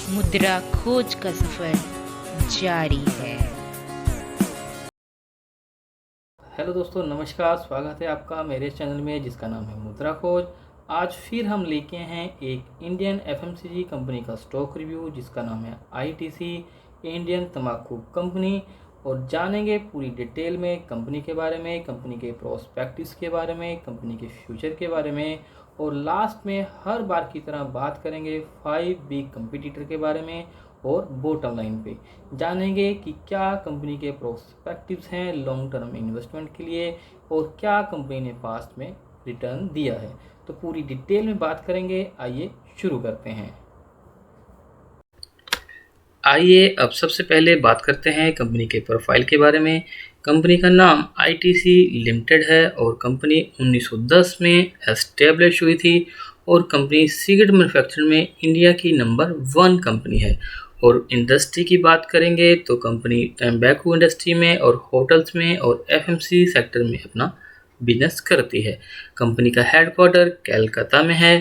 मुद्रा खोज का सफर जारी है। हेलो दोस्तों, नमस्कार। स्वागत है आपका मेरे चैनल में जिसका नाम है मुद्रा खोज। आज फिर हम लेके हैं एक इंडियन एफएमसीजी कंपनी का स्टॉक रिव्यू जिसका नाम है आईटीसी, इंडियन तंबाकू कंपनी। और जानेंगे पूरी डिटेल में कंपनी के बारे में, कंपनी के प्रोस्पेक्टिव्स के बारे में, कंपनी के फ्यूचर के बारे में, और लास्ट में हर बार की तरह बात करेंगे 5 बिग कंपटीटर के बारे में और बॉटम लाइन पे जानेंगे कि क्या कंपनी के प्रोस्पेक्टिव्स हैं लॉन्ग टर्म इन्वेस्टमेंट के लिए और क्या कंपनी ने पास्ट में रिटर्न दिया है। तो पूरी डिटेल में बात करेंगे। आइए शुरू करते हैं। आइए अब सबसे पहले बात करते हैं कंपनी के प्रोफाइल के बारे में। कंपनी का नाम आईटीसी लिमिटेड है और कंपनी 1910 में एस्टेब्लिश हुई थी और कंपनी सिगरेट मैन्युफैक्चरिंग में इंडिया की नंबर 1 कंपनी है। और इंडस्ट्री की बात करेंगे तो कंपनी टैम्बैकू इंडस्ट्री में और होटल्स में और एफएमसी सेक्टर में अपना बिजनेस करती है। कंपनी का हेडक्वार्टर कलकत्ता में है।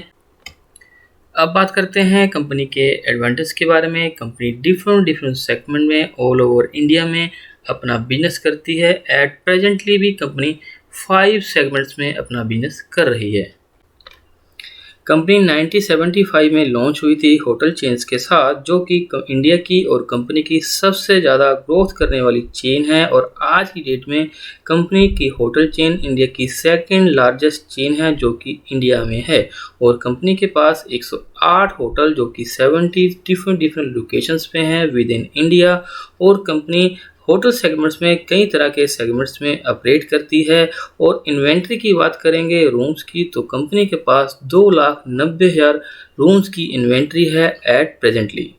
अब बात करते हैं कंपनी के एडवांटेज के बारे में। कंपनी डिफरेंट सेगमेंट में ऑल ओवर इंडिया में अपना बिजनेस करती है। एट प्रेजेंटली भी कंपनी 5 सेगमेंट्स में अपना बिजनेस कर रही है। कंपनी 1975 में लॉन्च हुई थी होटल चेन्स के साथ, जो कि इंडिया की और कंपनी की सबसे ज़्यादा ग्रोथ करने वाली चेन है। और आज की डेट में कंपनी की होटल चेन इंडिया की सेकंड लार्जेस्ट चेन है जो कि इंडिया में है। और कंपनी के पास 108 होटल जो कि 70 डिफरेंट लोकेशंस पे हैं विद इन इंडिया। और कंपनी होटल सेगमेंट्स में कई तरह के सेगमेंट्स में ऑपरेट करती है। और इन्वेंट्री की बात करेंगे रूम्स की तो कंपनी के पास 2,90,000 रूम्स की इन्वेंट्री है एट प्रेजेंटली।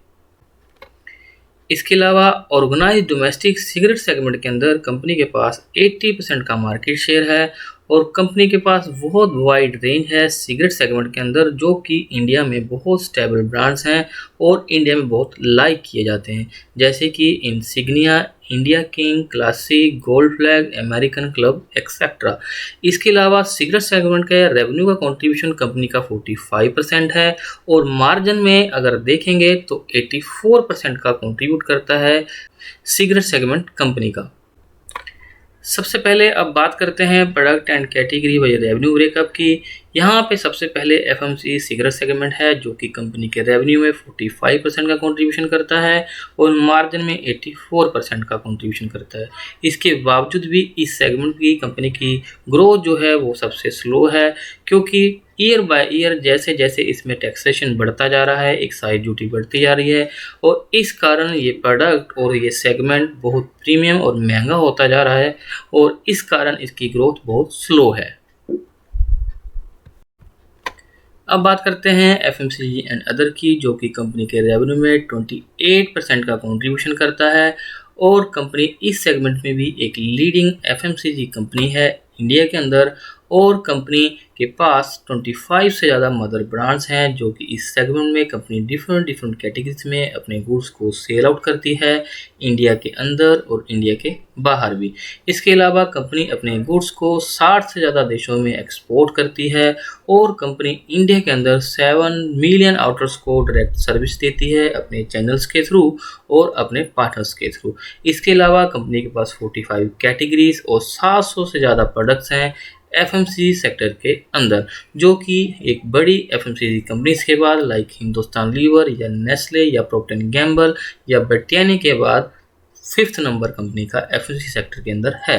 इसके अलावा ऑर्गेनाइज डोमेस्टिक सिगरेट सेगमेंट के अंदर कंपनी के पास 80% का मार्केट शेयर है। और कंपनी के पास बहुत वाइड रेंज है सिगरेट सेगमेंट के अंदर, जो कि इंडिया में बहुत स्टेबल ब्रांड्स हैं और इंडिया में बहुत लाइक किए जाते हैं, जैसे कि insignia, India king, classic, gold flag, American club etcetera. इसके अलावा सिगरेट सेगमेंट के रेवेन्यू का कंट्रीब्यूशन कंपनी का 45% है और मार्जिन में अगर देखेंगे तो 84% का कंट्रीब्यूट करता है सिगरेट सेगमेंट कंपनी का। सबसे पहले अब बात करते हैं product and category wise revenue breakup की। यहाँ पे सबसे पहले एफएमसी सिगरेट सेगमेंट है जो कि कंपनी के रेवेन्यू में 45% का कंट्रीब्यूशन करता है और मार्जिन में 84% का कंट्रीब्यूशन करता है। इसके बावजूद भी इस सेगमेंट की कंपनी की ग्रोथ जो है वो सबसे स्लो है, क्योंकि ईयर बाय ईयर जैसे जैसे इसमें टैक्सेशन बढ़ता जा रहा है, एक्साइज ड्यूटी बढ़ती जा रही है और इस कारण ये प्रोडक्ट और ये सेगमेंट बहुत प्रीमियम और महंगा होता जा रहा है और इस कारण इसकी ग्रोथ बहुत स्लो है। अब बात करते हैं एफएमसीजी एंड अदर की, जो कि कंपनी के रेवेन्यू में 28% का कंट्रीब्यूशन करता है। और कंपनी इस सेगमेंट में भी एक लीडिंग एफएमसीजी कंपनी है इंडिया के अंदर। और कंपनी के पास 25 से ज़्यादा मदर ब्रांड्स हैं जो कि इस सेगमेंट में कंपनी डिफरेंट कैटेगरीज में अपने गुड्स को सेल आउट करती है, इंडिया के अंदर और इंडिया के बाहर भी। इसके अलावा कंपनी अपने गुड्स को 60 से ज़्यादा देशों में एक्सपोर्ट करती है और कंपनी इंडिया के अंदर 7 मिलियन आउटर्स को डायरेक्ट सर्विस देती है अपने चैनल्स के थ्रू और अपने पार्टनर्स के थ्रू। इसके अलावा कंपनी के पास 45 कैटेगरीज और 700 से ज़्यादा प्रोडक्ट्स हैं एफएमसीजी सेक्टर के अंदर, जो कि एक बड़ी एफएमसीजी कंपनीज के बाद लाइक हिंदुस्तान लीवर या नेस्ले या प्रॉक्टर एंड गैम्बल या ब्रिटानिया के बाद 5th नंबर कंपनी का एफएमसीजी सेक्टर के अंदर है।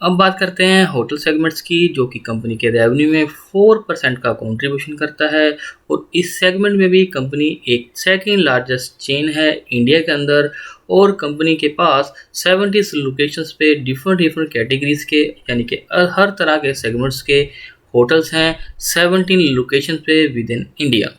अब बात करते हैं होटल सेगमेंट्स की, जो कि कंपनी के रेवेन्यू में 4% का कंट्रीब्यूशन करता है। और इस सेगमेंट में भी कंपनी एक सेकंड लार्जेस्ट चेन है इंडिया के अंदर और कंपनी के पास 70 लोकेशंस पे डिफरेंट कैटेगरीज के यानी कि हर तरह के सेगमेंट्स के होटल्स हैं 17 लोकेशन पे विद इन इंडिया।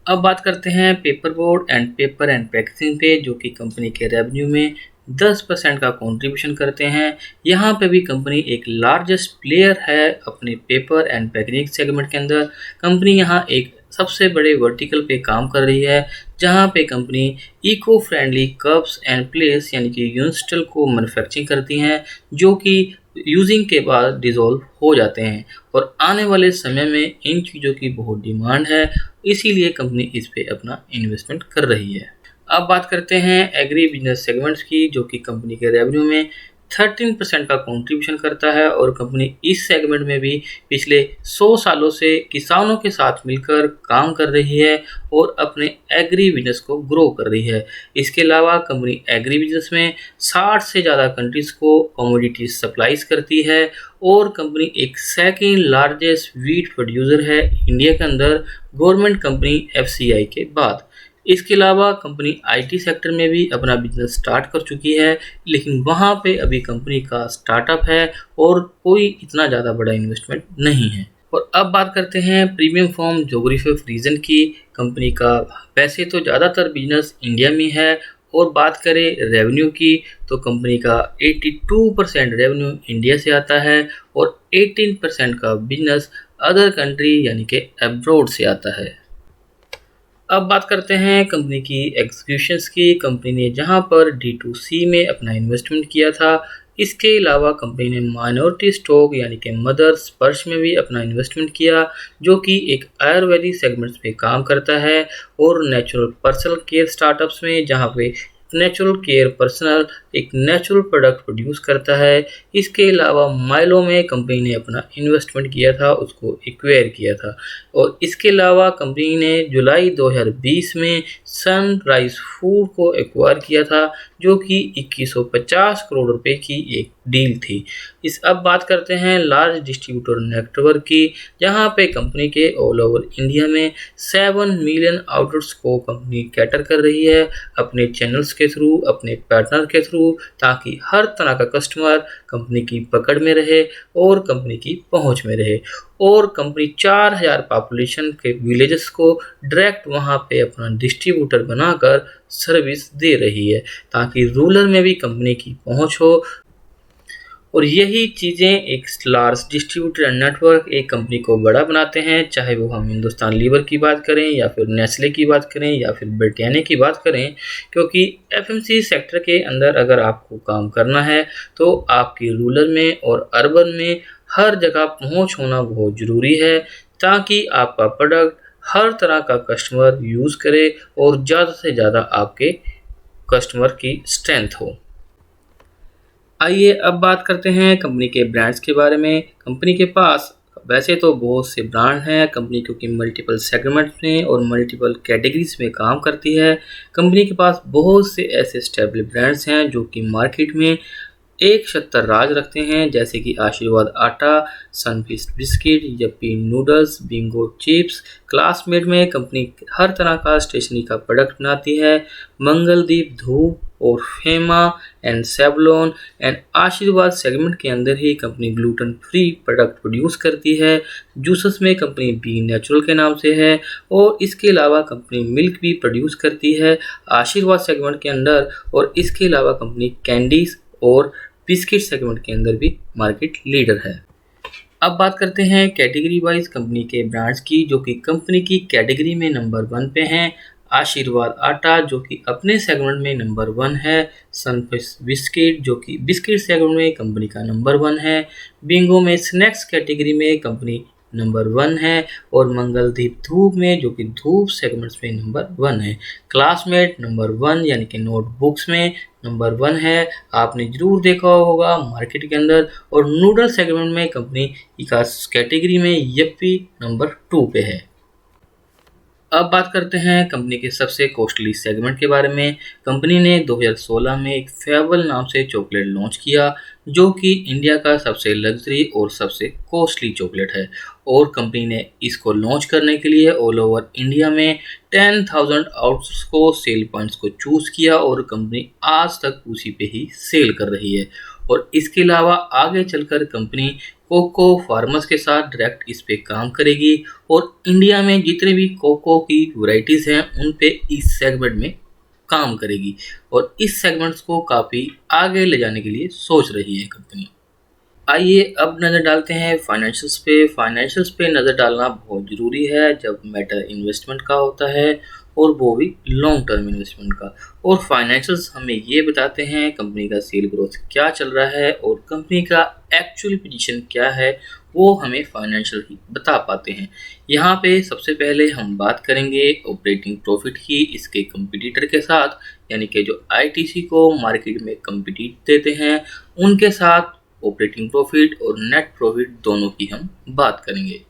अब बात करते हैं paper board and paper and packaging पे, जो कि कंपनी के रेवेन्यू में 10% का कंट्रीब्यूशन करते हैं। यहाँ पे भी कंपनी एक लार्जेस्ट प्लेयर है अपने पेपर एंड पैकेजिंग सेगमेंट के अंदर। कंपनी यहाँ एक सबसे बड़े वर्टिकल पे काम कर रही है, जहाँ पे company eco friendly cups and plates यानी कि यूनिस्टल को मैन्युफैक्चरिंग करती हैं, जो कि यूजिंग के बाद डिसॉल्व हो जाते हैं और आने वाले समय में इन चीज़ों की बहुत डिमांड है, इसीलिए कंपनी इस पे अपना इन्वेस्टमेंट कर रही है। अब बात करते हैं एग्री बिजनेस सेगमेंट्स की, जो कि कंपनी के रेवेन्यू में 13% का कंट्रीब्यूशन करता है और कंपनी इस सेगमेंट में भी पिछले 100 सालों से किसानों के साथ मिलकर काम कर रही है और अपने एग्री बिजनेस को ग्रो कर रही है। इसके अलावा कंपनी एग्री बिजनेस में 60 से ज़्यादा कंट्रीज को कमोडिटी सप्लाईज करती है और कंपनी एक सेकेंड लार्जेस्ट वीट प्रोड्यूसर है इंडिया के अंदर, गवर्नमेंट कंपनी एफसीआई के बाद। इसके अलावा कंपनी आईटी सेक्टर में भी अपना बिजनेस स्टार्ट कर चुकी है, लेकिन वहाँ पे अभी कंपनी का स्टार्टअप है और कोई इतना ज़्यादा बड़ा इन्वेस्टमेंट नहीं है। और अब बात करते हैं premium form geography of region की। कंपनी का वैसे तो ज़्यादातर बिजनेस इंडिया में है और बात करें रेवेन्यू की तो कंपनी का 82% रेवेन्यू इंडिया से आता है और 18% का बिजनेस अदर कंट्री यानी कि अब्रॉड से आता है। अब बात करते हैं कंपनी की एग्जीक्यूशंस की। कंपनी ने जहां पर D2C में अपना इन्वेस्टमेंट किया था, इसके अलावा कंपनी ने माइनॉरिटी स्टॉक यानी कि मदर स्पर्श में भी अपना इन्वेस्टमेंट किया, जो कि एक आयुर्वेदिक सेगमेंट्स में काम करता है, और नेचुरल पर्सनल केयर स्टार्टअप्स में जहां पे नेचुरल केयर पर्सनल एक नेचुरल प्रोडक्ट प्रोड्यूस करता है। इसके अलावा माइलो में कंपनी ने अपना इन्वेस्टमेंट किया था, उसको एक्वायर किया था। और इसके अलावा कंपनी ने जुलाई 2020 में सनराइज फूड को एक्वायर किया था, जो कि 2150 करोड़ रुपए की एक डील थी। अब बात करते हैं लार्ज डिस्ट्रीब्यूटर नेटवर्क की, जहां पे कंपनी के ऑल ओवर इंडिया में 7 मिलियन आउटलेट्स को कंपनी कैटर कर रही है अपने चैनल्स के थ्रू, अपने पार्टनर के थ्रू, ताकि हर तरह का कस्टमर कंपनी की पकड़ में रहे और कंपनी की पहुंच में रहे। और कंपनी 4000 पॉपुलेशन के विलेजेस को डायरेक्ट वहां पे अपना डिस्ट्रीब्यूटर बनाकर सर्विस दे रही है, ताकि रूरल में भी कंपनी की पहुंच हो। और यही चीज़ें एक लार्ज डिस्ट्रीब्यूटर नेटवर्क एक कंपनी को बड़ा बनाते हैं, चाहे वो हम हिंदुस्तान लीवर की बात करें या फिर नेस्ले की बात करें या फिर ब्रिटानिया की बात करें। क्योंकि एफएमसी सेक्टर के अंदर अगर आपको काम करना है तो आपकी रूरल में और अर्बन में हर जगह पहुंच होना बहुत ज़रूरी है, ताकि आपका प्रोडक्ट हर तरह का कस्टमर यूज़ करे और ज़्यादा से ज़्यादा आपके कस्टमर की स्ट्रेंथ हो। आइए अब बात करते हैं कंपनी के ब्रांड्स के बारे में। कंपनी के पास वैसे तो बहुत से ब्रांड हैं कंपनी, क्योंकि मल्टीपल सेगमेंट्स में और मल्टीपल कैटेगरीज में काम करती है। कंपनी के पास बहुत से ऐसे स्टेबल ब्रांड्स हैं जो कि मार्केट में एक छत्तर राज रखते हैं, जैसे कि आशीर्वाद आटा, Sunfeast biscuit, Yuppie noodles, Bingo chips. Classmate में कंपनी हर तरह का स्टेशनरी का प्रोडक्ट बनाती है। मंगलदीप धूप और Fiama and Savlon and Aashirvaad segment के अंदर ही company gluten free product produce करती है। जूसेस में कंपनी बी नेचुरल के नाम से है, और इसके अलावा कंपनी मिल्क भी प्रोड्यूस करती है आशीर्वाद सेगमेंट के अंदर। और इसके अलावा कंपनी कैंडीज और बिस्किट सेगमेंट के अंदर भी मार्केट लीडर है। अब बात करते हैं कैटेगरी वाइज कंपनी के ब्रांड्स की, जो कि कंपनी की कैटेगरी में नंबर 1 पे हैं। आशीर्वाद आटा जो कि अपने सेगमेंट में नंबर 1 है। सनफीस्ट बिस्किट जो कि बिस्किट सेगमेंट में कंपनी का नंबर 1 है। बिंगो में स्नैक्स कैटेगरी में कंपनी नंबर 1 है, और मंगलदीप धूप में जो कि धूप सेगमेंट्स में नंबर 1 है। क्लासमेट नंबर 1 यानी कि नोटबुक्स में नंबर 1 है, आपने जरूर देखा होगा मार्केट के अंदर। और नूडल सेगमेंट में कंपनी का कैटेगरी में यप्पी नंबर 2 पे है। अब बात करते हैं कंपनी के सबसे कॉस्टली सेगमेंट के बारे में। कंपनी ने 2016 में एक फेबल नाम से चॉकलेट लॉन्च किया, जो कि इंडिया का सबसे लग्जरी और सबसे कॉस्टली चॉकलेट है। और कंपनी ने इसको लॉन्च करने के लिए ऑल ओवर इंडिया में 10,000 आउटलेट्स को सेल पॉइंट्स को चूज़ किया, और कंपनी आज तक उसी पे ही सेल कर रही है। और इसके अलावा आगे चलकर कंपनी कोको फार्मर्स के साथ डायरेक्ट इस पे काम करेगी, और इंडिया में जितने भी कोको की वैरायटीज़ हैं उन पे इस सेगमेंट में काम करेगी, और इस सेगमेंट्स को काफ़ी आगे ले जाने के लिए सोच रही है कंपनी। आइए अब नज़र डालते हैं फाइनेंशियल्स पे। फाइनेंशियल्स पे नज़र डालना बहुत ज़रूरी है जब मैटर इन्वेस्टमेंट का होता है, और वो भी लॉन्ग टर्म इन्वेस्टमेंट का। और फाइनेंशियल्स हमें ये बताते हैं कंपनी का सेल ग्रोथ क्या चल रहा है और कंपनी का एक्चुअल पोजीशन क्या है, वो हमें फाइनेंशियल ही बता पाते हैं। यहाँ पे सबसे पहले हम बात करेंगे ऑपरेटिंग प्रॉफिट की इसके कंपटीटर के साथ, यानी कि जो आईटीसी को मार्केट में कम्पिटिट देते हैं उनके साथ ऑपरेटिंग प्रॉफिट और नेट प्रॉफिट दोनों की हम बात करेंगे।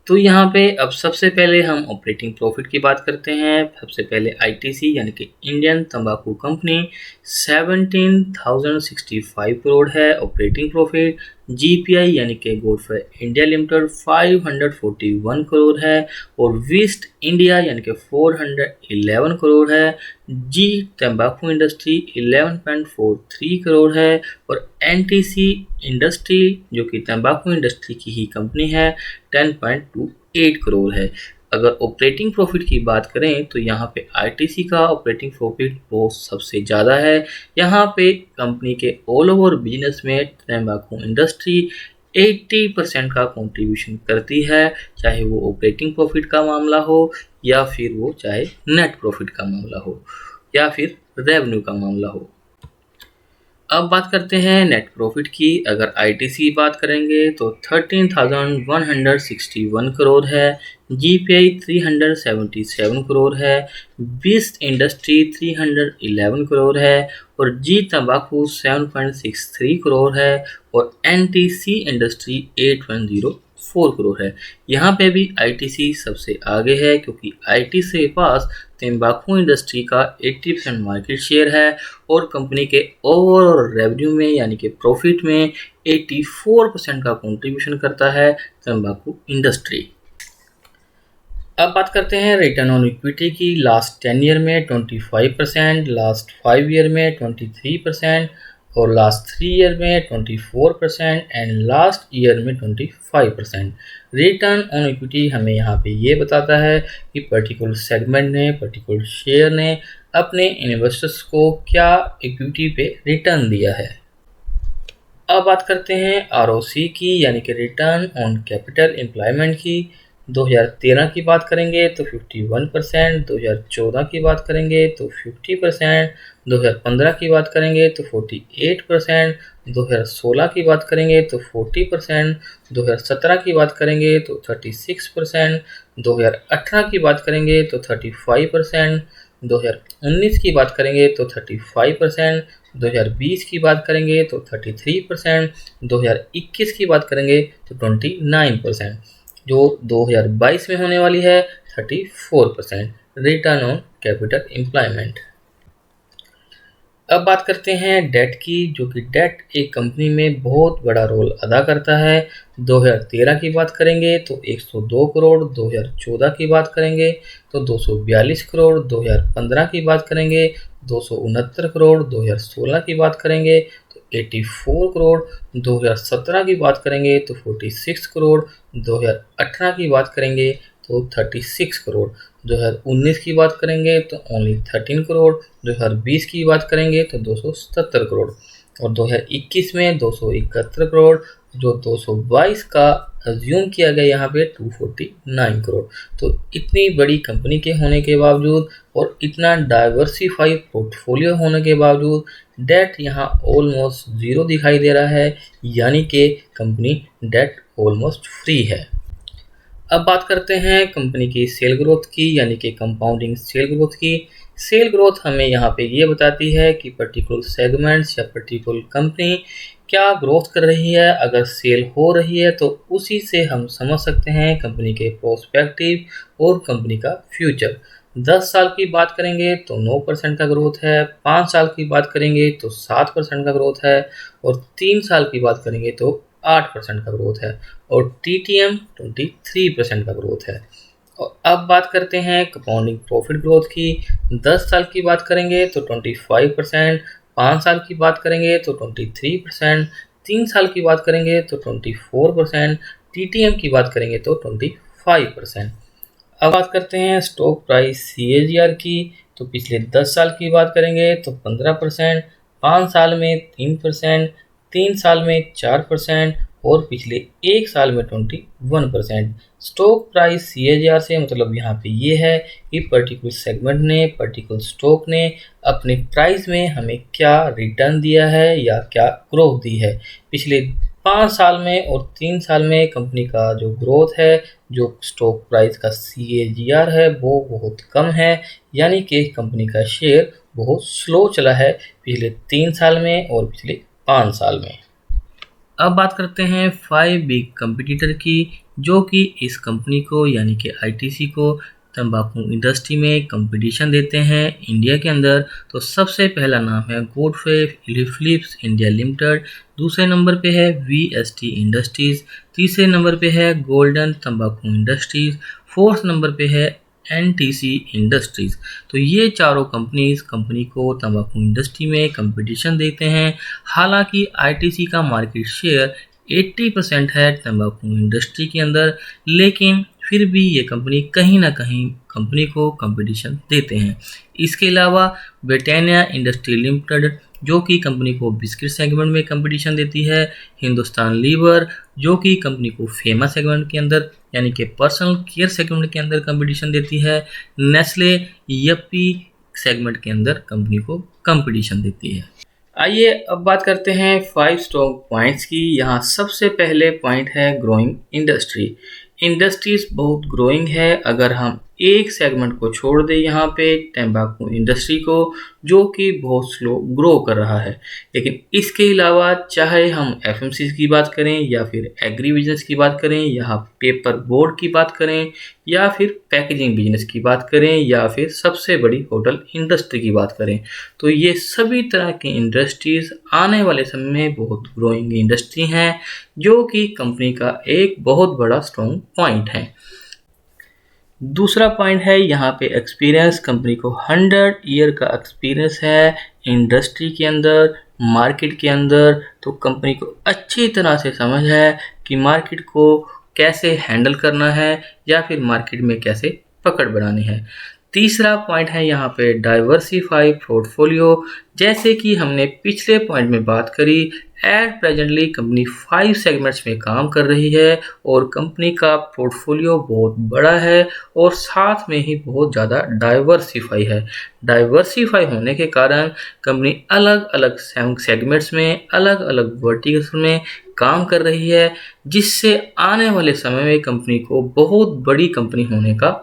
तो यहाँ पे अब सबसे पहले हम ऑपरेटिंग प्रॉफिट की बात करते हैं। सबसे पहले आईटीसी यानी कि इंडियन तंबाकू कंपनी 17,065 करोड़ है ऑपरेटिंग प्रॉफिट। जीपीआई यानी कि गुडफ्राई इंडिया लिमिटेड 541 करोड़ है, और वीस्ट इंडिया यानी कि 411 करोड़ है। जी तंबाकू इंडस्ट्री 11.43 करोड़ है, और एनटीसी इंडस्ट्री जो कि तंबाकू इंडस्ट्री की ही कंपनी है 10.28 करोड़ है। अगर ऑपरेटिंग प्रॉफिट की बात करें तो यहाँ पे आईटीसी का ऑपरेटिंग प्रॉफिट वो सबसे ज़्यादा है। यहाँ पे कंपनी के ऑल ओवर बिजनेस में तंबाकू इंडस्ट्री 80% का कंट्रीब्यूशन करती है, चाहे वो ऑपरेटिंग प्रॉफिट का मामला हो या फिर वो चाहे नेट प्रॉफिट का मामला हो या फिर रेवेन्यू का मामला हो। अब बात करते हैं नेट प्रॉफिट की। अगर आईटीसी बात करेंगे तो 13,161 करोड़ है। जीपीआई 377 करोड़ है। बीस्ट इंडस्ट्री 311 करोड़ है, और जी तंबाकू 7.63 करोड़ है, और एनटीसी इंडस्ट्री 8.04 करोड़ है। यहाँ पे भी आईटीसी सबसे आगे है क्योंकि आईटीसी के पास तंबाकू इंडस्ट्री का 80% मार्केट शेयर है, और कंपनी के ओवरऑल रेवेन्यू में यानी कि प्रॉफिट में 84% का कंट्रीब्यूशन करता है तंबाकू इंडस्ट्री। अब बात करते हैं रिटर्न ऑन इक्विटी की। लास्ट 10 ईयर में 25%, लास्ट 5 ईयर में 23%, और लास्ट 3 ईयर में 24% एंड लास्ट ईयर में 25%। रिटर्न ऑन इक्विटी हमें यहाँ पे ये बताता है कि पर्टिकुलर सेगमेंट ने, पर्टिकुलर शेयर ने अपने इन्वेस्टर्स को क्या इक्विटी पे रिटर्न दिया है। अब बात करते हैं आरओसी की, यानी कि रिटर्न ऑन कैपिटल एम्प्लॉयमेंट की। 2013 की बात करेंगे तो 51%, 2014 की बात करेंगे तो 50%, 2015 की बात करेंगे तो 48%, 2016 की बात करेंगे तो 40%, 2017 की बात करेंगे तो 36%, 2018 की बात करेंगे तो 35%, 2019 की बात करेंगे तो 35%, 2020 की बात करेंगे तो 33%, 2021 की बात करेंगे तो 29%, जो 2022 में होने वाली है 34% रिटर्न ऑन कैपिटल एम्प्लॉयमेंट। अब बात करते हैं डेट की, जो कि डेट एक कंपनी में बहुत बड़ा रोल अदा करता है। 2013 की बात करेंगे तो 102 करोड़, 2014 की बात करेंगे तो 242 करोड़, 2015 की बात करेंगे 269 करोड़, 2016 की बात करेंगे तो 84 करोड़, 2017 की बात करेंगे तो 46 करोड़, 2018 की बात करेंगे तो 36 करोड़, 2019 की बात करेंगे तो ओनली 13 करोड़, 2020 की बात करेंगे तो 277 करोड़, और 2021 में 271 करोड़, जो 222 का अज्यूम किया गया यहाँ पे 249 करोड़। तो इतनी बड़ी कंपनी के होने के बावजूद और इतना डाइवर्सिफाइड पोर्टफोलियो होने के बावजूद डेट यहाँ ऑलमोस्ट ज़ीरो दिखाई दे रहा है, यानी कि कंपनी डेट ऑलमोस्ट फ्री है। अब बात करते हैं कंपनी की सेल ग्रोथ की, यानी कि कंपाउंडिंग सेल ग्रोथ की। सेल ग्रोथ हमें यहाँ पे ये बताती है कि पर्टिकुलर सेगमेंट्स या पर्टिकुलर कंपनी क्या ग्रोथ कर रही है। अगर सेल हो रही है तो उसी से हम समझ सकते हैं कंपनी के प्रोस्पेक्टिव और कंपनी का फ्यूचर। 10 साल की बात करेंगे तो 9% का ग्रोथ है, 5 साल की बात करेंगे तो 7% का ग्रोथ है, और 3 साल की बात करेंगे तो 8% का ग्रोथ है, और TTM 23% का ग्रोथ है। और अब बात करते हैं कंपाउंडिंग प्रॉफिट ग्रोथ की। 10 साल की बात करेंगे तो 25%, 5 साल की बात करेंगे तो 23%, 3 साल की बात करेंगे तो 24%, TTM की बात करेंगे तो 25%। अब बात करते हैं स्टॉक प्राइस CAGR की। तो पिछले 10 साल की बात करेंगे तो 15%, 5 साल में 3%, 3 साल में 4% और पिछले 1 साल में 21%। स्टॉक प्राइस CAGR से मतलब यहाँ पे ये है कि पर्टिकुलर सेगमेंट ने, पर्टिकुलर स्टॉक ने अपने प्राइस में हमें क्या रिटर्न दिया है या क्या ग्रोथ दी है। पिछले 5 साल में और 3 साल में कंपनी का जो ग्रोथ है, जो स्टॉक प्राइस का CAGR है वो बहुत कम है, यानी कि कंपनी का शेयर बहुत स्लो चला है पिछले 3 साल में और पिछले 5 साल में। अब बात करते हैं 5 बिग कंपटीटर की, जो कि इस कंपनी को यानी कि ITC को तंबाकू इंडस्ट्री में कंपटीशन देते हैं इंडिया के अंदर। तो सबसे पहला नाम है गॉडफ्रे फिलिप्स इंडिया लिमिटेड, दूसरे नंबर पे है VST इंडस्ट्रीज, तीसरे नंबर पे है गोल्डन तंबाकू इंडस्ट्रीज, फोर्थ नंबर पे है NTC इंडस्ट्रीज। तो ये चारों कंपनीज कंपनी को तंबाकू इंडस्ट्री में कंपटीशन देते हैं। हालांकि ITC का मार्केट शेयर 80% है तंबाकू इंडस्ट्री के अंदर, लेकिन फिर भी ये कंपनी कहीं ना कहीं कंपनी को कंपटीशन देते हैं। इसके अलावा ब्रिटानिया इंडस्ट्री लिमिटेड, जो कि कंपनी को बिस्किट सेगमेंट में कंपटीशन देती है, हिंदुस्तान लीवर, जो कि कंपनी को फेमस सेगमेंट के अंदर यानी कि पर्सनल केयर सेगमेंट के अंदर कंपटीशन देती है, नेस्ले यप्पी सेगमेंट के अंदर कंपनी को कंपटीशन देती है। आइए अब बात करते हैं 5 स्ट्रॉन्ग पॉइंट्स की। यहाँ सबसे पहले पॉइंट है ग्रोइंग इंडस्ट्री। इंडस्ट्रीज बहुत ग्रोइंग है। अगर हम एक सेगमेंट को छोड़ दें यहाँ पे तंबाकू इंडस्ट्री को, जो कि बहुत स्लो ग्रो कर रहा है, लेकिन इसके अलावा चाहे हम FMCG की बात करें या फिर एग्री बिजनेस की बात करें, या पेपर बोर्ड की बात करें, या फिर पैकेजिंग बिजनेस की बात करें, या फिर सबसे बड़ी होटल इंडस्ट्री की बात करें, तो ये सभी तरह की इंडस्ट्रीज आने वाले समय में बहुत ग्रोइंग इंडस्ट्री हैं, जो कि कंपनी का एक बहुत बड़ा स्ट्रॉन्ग पॉइंट है। दूसरा पॉइंट है यहाँ पे एक्सपीरियंस। कंपनी को 100 ईयर का एक्सपीरियंस है इंडस्ट्री के अंदर, मार्केट के अंदर। तो कंपनी को अच्छी तरह से समझ है कि मार्केट को कैसे हैंडल करना है या फिर मार्केट में कैसे पकड़ बनानी है। तीसरा पॉइंट है यहाँ पे डाइवर्सिफाई पोर्टफोलियो। जैसे कि हमने पिछले पॉइंट में बात करी, एट प्रेजेंटली कंपनी 5 सेगमेंट्स में काम कर रही है और कंपनी का पोर्टफोलियो बहुत बड़ा है और साथ में ही बहुत ज़्यादा डाइवर्सिफाई है। डाइवर्सिफाई होने के कारण कंपनी अलग अलग सेगमेंट्स में, अलग अलग वर्टिकल्स में काम कर रही है, जिससे आने वाले समय में कंपनी को बहुत बड़ी कंपनी होने का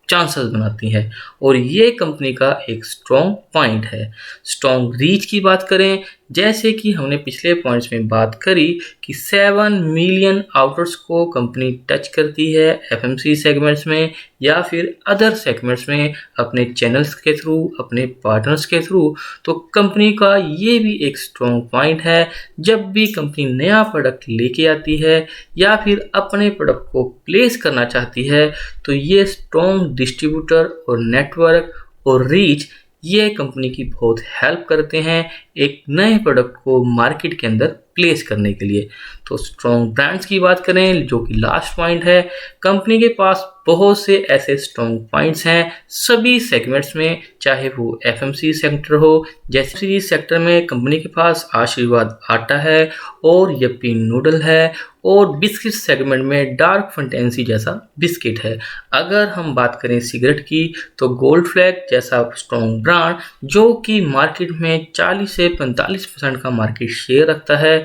चांसेस बनाती है और ये कंपनी का एक स्ट्रॉन्ग पॉइंट है। स्ट्रॉन्ग रीच की बात करें, जैसे कि हमने पिछले पॉइंट्स में बात करी कि 7 मिलियन आउटलेट्स को कंपनी टच करती है FMCG सेगमेंट्स में या फिर अदर सेगमेंट्स में अपने चैनल्स के थ्रू, अपने पार्टनर्स के थ्रू। तो कंपनी का ये भी एक स्ट्रॉन्ग पॉइंट है। जब भी कंपनी नया प्रोडक्ट लेके आती है या फिर अपने प्रोडक्ट को प्लेस करना चाहती है, तो ये स्ट्रॉन्ग डिस्ट्रीब्यूटर और नेटवर्क और रीच ये कंपनी की बहुत हेल्प करते हैं एक नए प्रोडक्ट को मार्केट के अंदर प्लेस करने के लिए। तो स्ट्रॉन्ग ब्रांड्स की बात करें, जो कि लास्ट पॉइंट है, कंपनी के पास बहुत से ऐसे स्ट्रॉन्ग पॉइंट्स हैं सभी सेगमेंट्स में, चाहे वो FMCG सेक्टर हो। जैसे सेक्टर में कंपनी के पास आशीर्वाद आटा है और यप्पी नूडल है, और बिस्किट सेगमेंट में डार्क फंटेंसी जैसा बिस्किट है। अगर हम बात करें सिगरेट की, तो गोल्ड फ्लैग जैसा स्ट्रॉन्ग ब्रांड जो कि मार्केट में 40 से 45% का मार्केट शेयर रखता है।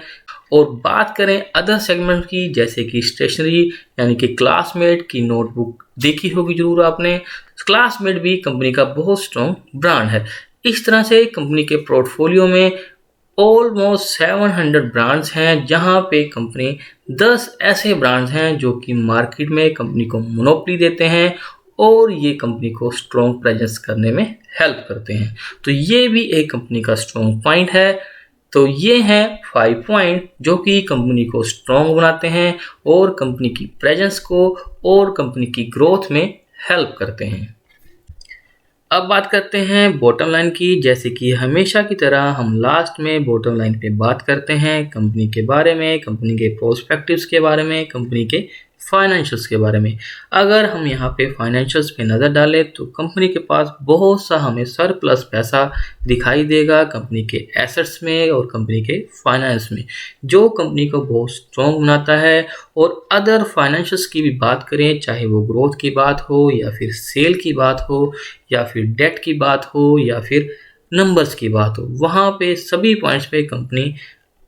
और बात करें अदर सेगमेंट की, जैसे कि स्टेशनरी यानी कि क्लासमेट की नोटबुक देखी होगी जरूर आपने। क्लासमेट भी कंपनी का बहुत स्ट्रॉन्ग ब्रांड है। इस तरह से कंपनी के पोर्टफोलियो में ऑलमोस्ट 700 ब्रांड्स हैं, जहां पे कंपनी 10 ऐसे ब्रांड्स हैं जो कि मार्केट में कंपनी को मोनोपोली देते हैं और ये कंपनी को स्ट्रॉन्ग प्रेजेंस करने में हेल्प करते हैं। तो ये भी एक कंपनी का स्ट्रॉन्ग पॉइंट है। तो ये हैं 5 पॉइंट जो कि कंपनी को स्ट्रॉन्ग बनाते हैं और कंपनी की प्रेजेंस को और कंपनी की ग्रोथ में हेल्प करते हैं। अब बात करते हैं बॉटम लाइन की। जैसे कि हमेशा की तरह हम लास्ट में बॉटम लाइन पे बात करते हैं कंपनी के बारे में, कंपनी के प्रोस्पेक्टिव्स के बारे में, कंपनी के फाइनेंशियल्स के बारे में। अगर हम यहाँ पे फाइनेंशियल्स पे नज़र डालें तो कंपनी के पास बहुत सा हमें सरप्लस पैसा दिखाई देगा कंपनी के एसेट्स में और कंपनी के फाइनेंस में, जो कंपनी को बहुत स्ट्रॉन्ग बनाता है। और अदर फाइनेंशियल्स की भी बात करें, चाहे वो ग्रोथ की बात हो या फिर सेल की बात हो या फिर डेट की बात हो या फिर नंबर्स की बात हो, वहाँ पे सभी पॉइंट्स पे कंपनी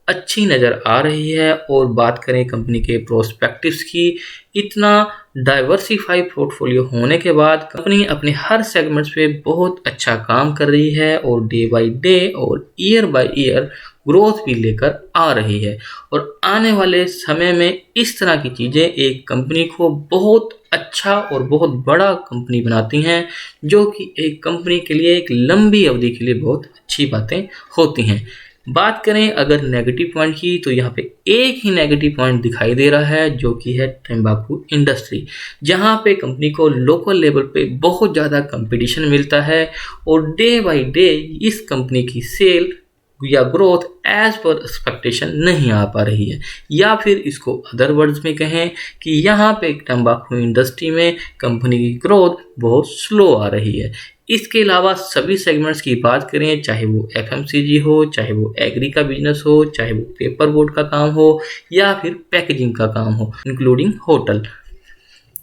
अच्छी नज़र आ रही है। और बात करें कंपनी के प्रोस्पेक्टिव्स की, इतना डाइवर्सिफाई पोर्टफोलियो होने के बाद कंपनी अपने हर सेगमेंट्स पे बहुत अच्छा काम कर रही है और डे बाय डे और ईयर बाय ईयर ग्रोथ भी लेकर आ रही है। और आने वाले समय में इस तरह की चीज़ें एक कंपनी को बहुत अच्छा और बहुत बड़ा कंपनी बनाती हैं, जो कि एक कंपनी के लिए एक लंबी अवधि के लिए बहुत अच्छी बातें होती हैं। बात करें अगर नेगेटिव पॉइंट की, तो यहाँ पे एक ही नेगेटिव पॉइंट दिखाई दे रहा है, जो कि है तंबाकू इंडस्ट्री, जहाँ पे कंपनी को लोकल लेवल पे बहुत ज़्यादा कंपटीशन मिलता है और डे बाय डे इस कंपनी की सेल या ग्रोथ एज पर एक्सपेक्टेशन नहीं आ पा रही है। या फिर इसको अदर वर्ड्स में कहें कि यहाँ पे तंबाकू इंडस्ट्री में कंपनी की ग्रोथ बहुत स्लो आ रही है। इसके अलावा सभी सेगमेंट्स की बात करें, चाहे वो एफएमसीजी हो, चाहे वो एग्री का बिजनेस हो, चाहे वो पेपर बोर्ड का काम हो या फिर पैकेजिंग का काम हो, इंक्लूडिंग होटल,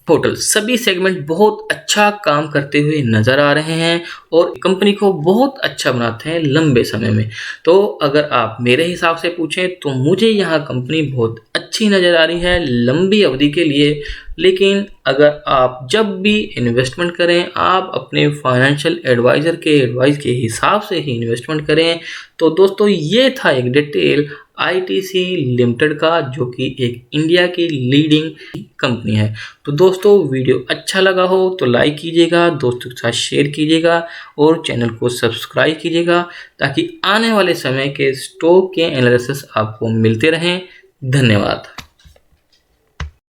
सभी सेगमेंट बहुत अच्छा काम करते हुए नज़र आ रहे हैं और कंपनी को बहुत अच्छा बनाते हैं लंबे समय में। तो अगर आप मेरे हिसाब से पूछें तो मुझे यहाँ कंपनी बहुत अच्छी नज़र आ रही है लंबी अवधि के लिए। लेकिन अगर आप जब भी इन्वेस्टमेंट करें, आप अपने फाइनेंशियल एडवाइज़र के एडवाइस के हिसाब से ही इन्वेस्टमेंट करें। तो दोस्तों, ये था एक डिटेल आईटीसी लिमिटेड का, जो कि एक इंडिया की लीडिंग कंपनी है। तो दोस्तों, वीडियो अच्छा लगा हो तो लाइक कीजिएगा, दोस्तों के साथ शेयर कीजिएगा और चैनल को सब्सक्राइब कीजिएगा, ताकि आने वाले समय के स्टॉक के एनालिसिस आपको मिलते रहें। धन्यवाद।